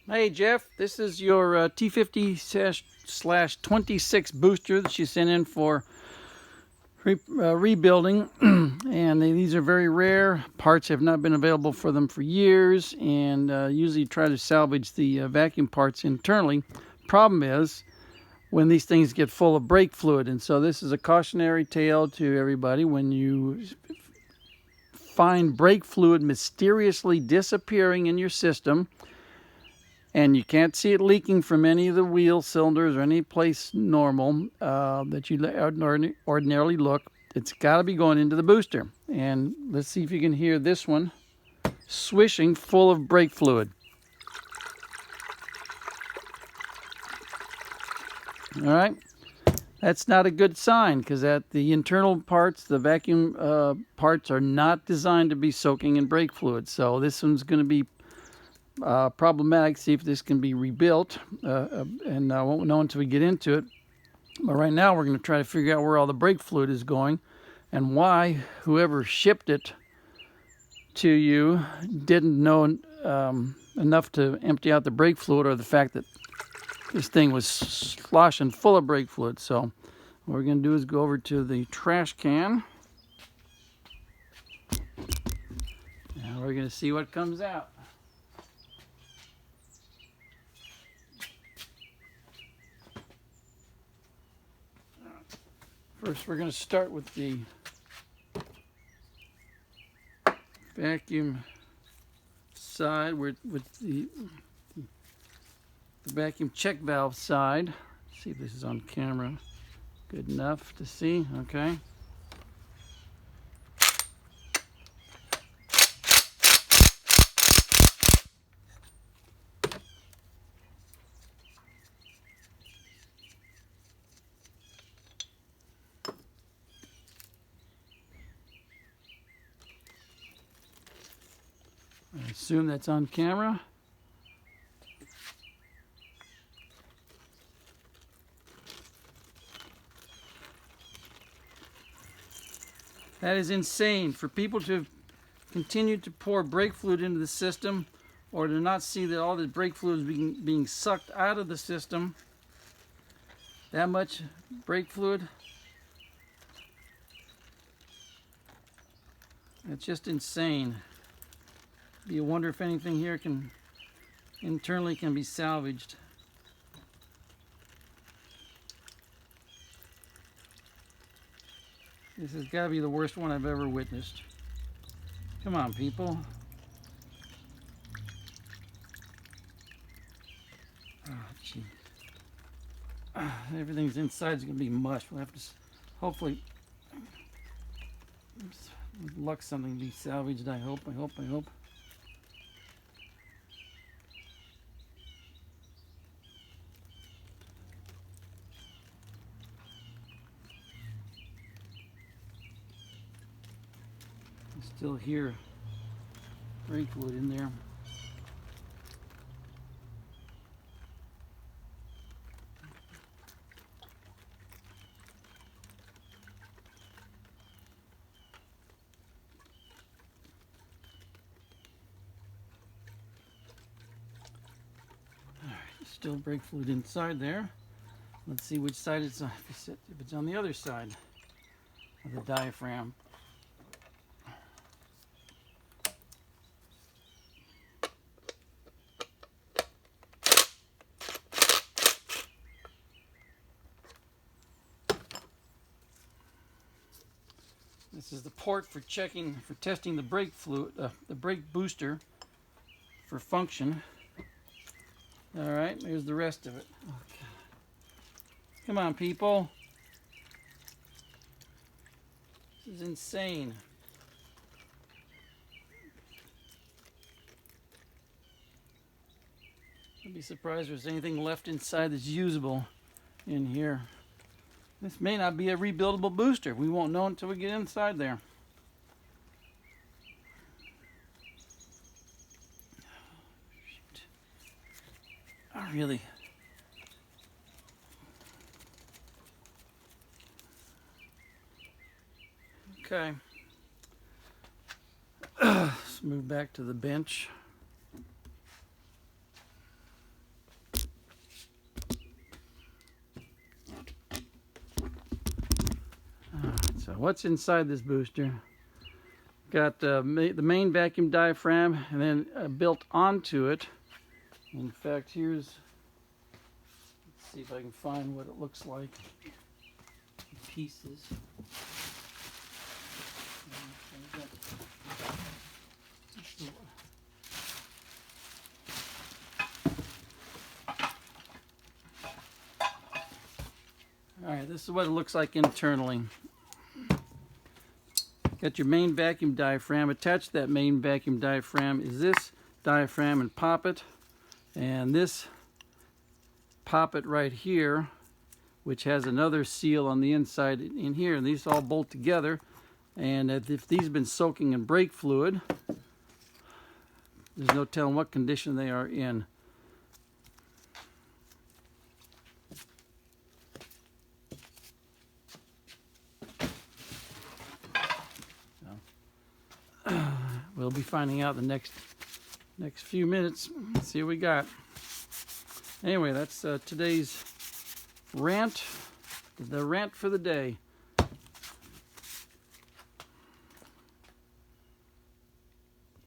Hey Jeff, this is your T50-26 booster that you sent in for rebuilding, and these are very rare. Parts have not been available for them for years, and usually try to salvage the vacuum parts internally. Problem is when these things get full of brake fluid, and so this is a cautionary tale to everybody. When you find brake fluid mysteriously disappearing in your system, and you can't see it leaking from any of the wheel cylinders or any place normal that you ordinarily look, it's got to be going into the booster. And let's see if you can hear this one swishing full of brake fluid. All right, that's not a good sign, because the internal parts, the vacuum parts, are not designed to be soaking in brake fluid. So this one's going to be problematic. See if this can be rebuilt, and I won't know until we get into it. But right now we're going to try to figure out where all the brake fluid is going and why whoever shipped it to you didn't know enough to empty out the brake fluid, or the fact that this thing was sloshing full of brake fluid. So what we're going to do is go over to the trash can, and we're going to see what comes out. First, we're going to start with the vacuum side, with the vacuum check valve side. Let's see if this is on camera. Good enough to see. Okay. I assume that's on camera. That is insane. For people to continue to pour brake fluid into the system, or to not see that all the brake fluid is being sucked out of the system. That much brake fluid. It's just insane. You wonder if anything here internally can be salvaged. This has got to be the worst one I've ever witnessed. Come on, people. Oh, gee. Everything's inside is going to be mush. We'll have to, hopefully, with luck, something be salvaged. I hope. Still hear brake fluid in there. All right, still brake fluid inside there. Let's see which side it's on. If it's on the other side of the diaphragm. This is the port for testing the brake fluid, the brake booster for function. All right, there's the rest of it. Okay. Come on, people. This is insane. I'd be surprised if there's anything left inside that's usable in here. This may not be a rebuildable booster. We won't know until we get inside there. Shoot. Oh, really? Okay. Let's move back to the bench. So what's inside this booster? Got the main vacuum diaphragm, and then built onto it. In fact, let's see if I can find what it looks like in pieces. Alright, this is what it looks like internally. Got your main vacuum diaphragm. Attached to that main vacuum diaphragm is this diaphragm and poppet, and this poppet right here, which has another seal on the inside in here, and these all bolt together. And if these have been soaking in brake fluid, there's no telling what condition they are in. We'll be finding out the next few minutes. Let's see what we got. Anyway, that's today's rant. The rant for the day.